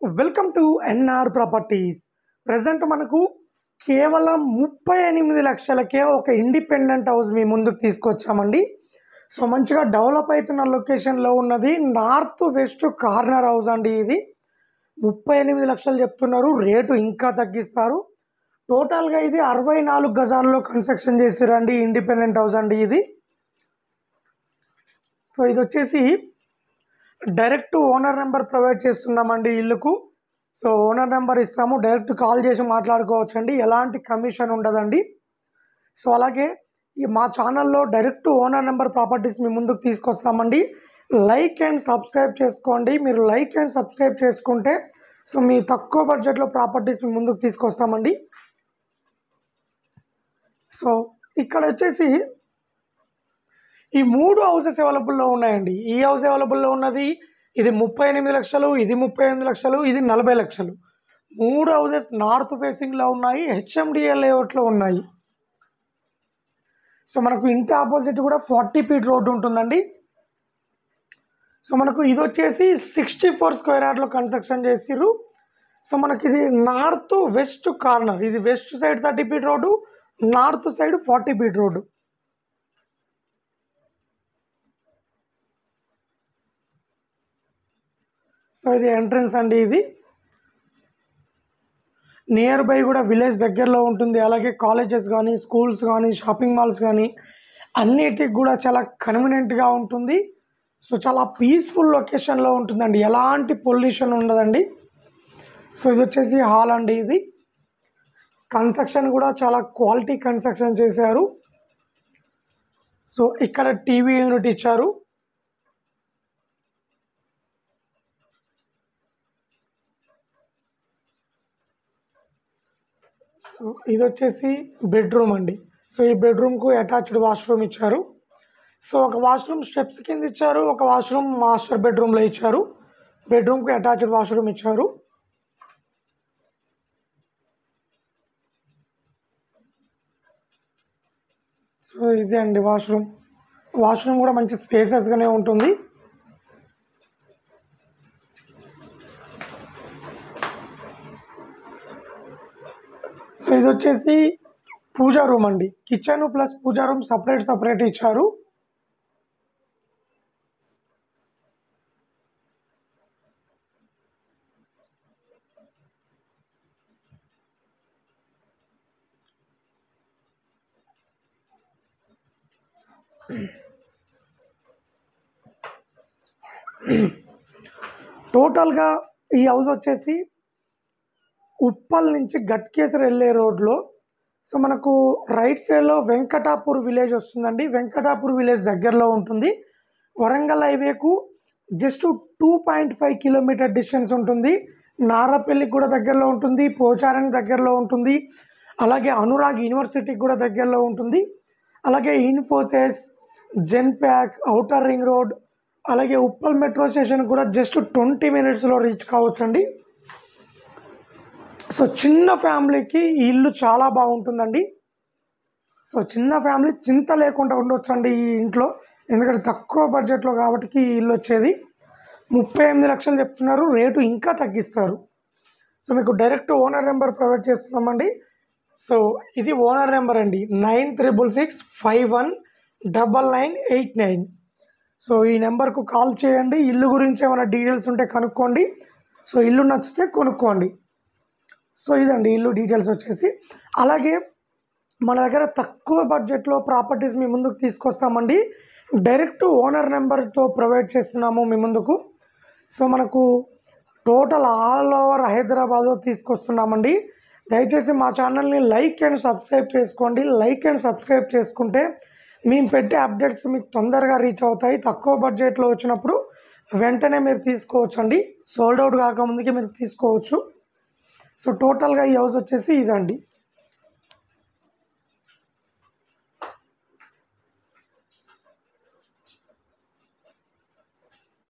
Welcome to NR properties. Present మనకు కేవలం 38 లక్షలకే ఒక ఇండిపెండెంట్ హౌస్ మీ ముందుకు తీసుకొచ్చామండి. సో మంచిగా డెవలప్ అవుతున్న లొకేషన్లో ఉన్నది నార్త్ వెస్ట్ కార్నర్ హౌస్ అండి. ఇది 38 లక్షలు చెప్తున్నారు, రేటు ఇంకా తగ్గిస్తారు. టోటల్గా ఇది 64 గజాల్లో కన్స్ట్రక్షన్ చేసిరండి, ఇండిపెండెంట్ హౌస్ అండి ఇది. సో ఇది వచ్చేసి డైరెక్ట్ ఓనర్ నెంబర్ ప్రొవైడ్ చేస్తున్నామండి ఇల్లుకు. సో ఓనర్ నెంబర్ ఇస్తాము, డైరెక్ట్ కాల్ చేసి మాట్లాడుకోవచ్చు అండి, ఎలాంటి కమిషన్ ఉండదండి. సో అలాగే మా ఛానల్లో డైరెక్ట్ ఓనర్ నెంబర్ ప్రాపర్టీస్ మీ ముందుకు తీసుకొస్తామండి. లైక్ అండ్ సబ్స్క్రైబ్ చేసుకోండి. మీరు లైక్ అండ్ సబ్స్క్రైబ్ చేసుకుంటే సో మీ తక్కువ బడ్జెట్లో ప్రాపర్టీస్ మీ ముందుకు తీసుకొస్తామండి. సో ఇక్కడ వచ్చేసి ఈ 3 హౌసెస్ అవైలబుల్లో ఉన్నాయండి. ఈ హౌస్ అవైలబుల్లో ఉన్నది ఇది 38 లక్షలు, ఇది 38 లక్షలు, ఇది 40 లక్షలు. 3 హౌసెస్ నార్త్ ఫేసింగ్లో ఉన్నాయి, హెచ్ఎండిఏ లేఅవుట్లో ఉన్నాయి. సో మనకు ఇంటి ఆపోజిట్ కూడా 40 ఫీట్ రోడ్డు ఉంటుందండి. సో మనకు ఇది వచ్చేసి 64 స్క్వేర్ యార్డ్లో కన్స్ట్రక్షన్ చేసిర్రు. సో మనకి ఇది నార్త్ వెస్ట్ కార్నర్, ఇది west side 30 feet road, north side 40 feet road. So ఇది ఎంట్రన్స్ అండి. ఇది నియర్ బై కూడా విలేజ్ దగ్గరలో ఉంటుంది. అలాగే కాలేజెస్ కానీ, స్కూల్స్ కానీ, షాపింగ్ మాల్స్ కానీ అన్నిటికి కూడా చాలా కన్వీనియంట్గా ఉంటుంది. సో చాలా పీస్ఫుల్ లొకేషన్లో ఉంటుందండి, ఎలాంటి పొల్యూషన్ ఉండదండి. సో ఇది వచ్చేసి హాల్ అండి. ఇది కన్స్ట్రక్షన్ కూడా చాలా క్వాలిటీ కన్స్ట్రక్షన్ చేశారు. సో ఇక్కడ టీవీ యూనిట్ ఇచ్చారు. సో ఇది వచ్చేసి బెడ్రూమ్ అండి. సో ఈ బెడ్రూమ్కు అటాచ్డ్ వాష్రూమ్ ఇచ్చారు. సో ఒక వాష్రూమ్ స్టెప్స్ కింద ఇచ్చారు, ఒక వాష్రూమ్ మాస్టర్ బెడ్రూమ్లో ఇచ్చారు. బెడ్రూమ్కి అటాచ్డ్ వాష్రూమ్ ఇచ్చారు. సో ఇది అండి వాష్రూమ్. వాష్రూమ్ కూడా మంచి స్పేసెస్గానే ఉంటుంది. సో ఇది వచ్చేసి పూజా రూమ్ అండి. కిచెన్ ప్లస్ పూజా రూమ్ సపరేట్ ఇచ్చారు. టోటల్గా ఈ హౌస్ వచ్చేసి ఉప్పల్ నుంచి గట్కేసర్ వెళ్ళే రోడ్లో, సో మనకు రైట్ సైడ్లో వెంకటాపూర్ విలేజ్ వస్తుందండి. వెంకటాపూర్ విలేజ్ దగ్గరలో ఉంటుంది. వరంగల్ హైవేకు జస్ట్ 2.5 కిలోమీటర్ డిస్టెన్స్ ఉంటుంది. నారాపల్లికి కూడా దగ్గరలో ఉంటుంది, పోచారానికి దగ్గరలో ఉంటుంది, అలాగే అనురాగ్ యూనివర్సిటీకి కూడా దగ్గరలో ఉంటుంది. అలాగే Infosys, Genpact, outer ring road, అలాగే ఉప్పల్ మెట్రో స్టేషన్ కూడా జస్ట్ 20 మినిట్స్లో రీచ్ కావచ్చండి. సో చిన్న ఫ్యామిలీకి ఈ ఇల్లు చాలా బాగుంటుందండి. సో చిన్న ఫ్యామిలీ చింత లేకుండా ఉండొచ్చండి ఈ ఇంట్లో, ఎందుకంటే తక్కువ బడ్జెట్లో కాబట్టి ఈ ఇల్లు వచ్చేది 38 లక్షలు చెప్తున్నారు, రేటు ఇంకా తగ్గిస్తారు. సో మీకు డైరెక్ట్ ఓనర్ నెంబర్ ప్రొవైడ్ చేస్తున్నామండి. సో ఇది ఓనర్ నెంబర్ అండి, 9666519989. సో ఈ నెంబర్కు కాల్ చేయండి. ఇల్లు గురించి ఏమైనా డీటెయిల్స్ ఉంటే కనుక్కోండి. సో ఇల్లు నచ్చితే కొనుక్కోండి. సో ఇదండి ఇల్లు డీటెయిల్స్ వచ్చేసి. అలాగే మన దగ్గర తక్కువ బడ్జెట్లో ప్రాపర్టీస్ మీ ముందుకు తీసుకొస్తామండి. డైరెక్ట్ ఓనర్ నెంబర్తో ప్రొవైడ్ చేస్తున్నాము మీ ముందుకు. సో మనకు టోటల్ ఆల్ ఓవర్ హైదరాబాద్లో తీసుకొస్తున్నామండి. దయచేసి మా ఛానల్ని లైక్ అండ్ సబ్స్క్రైబ్ చేసుకోండి. లైక్ అండ్ సబ్స్క్రైబ్ చేసుకుంటే మేము పెట్టే అప్డేట్స్ మీకు తొందరగా రీచ్ అవుతాయి. తక్కువ బడ్జెట్లో వచ్చినప్పుడు వెంటనే మీరు తీసుకోవచ్చు అండి, సోల్డ్ అవుట్ కాకముందుకే మీరు తీసుకోవచ్చు. సో టోటల్గా ఈ హౌస్ వచ్చేసి ఇదండి.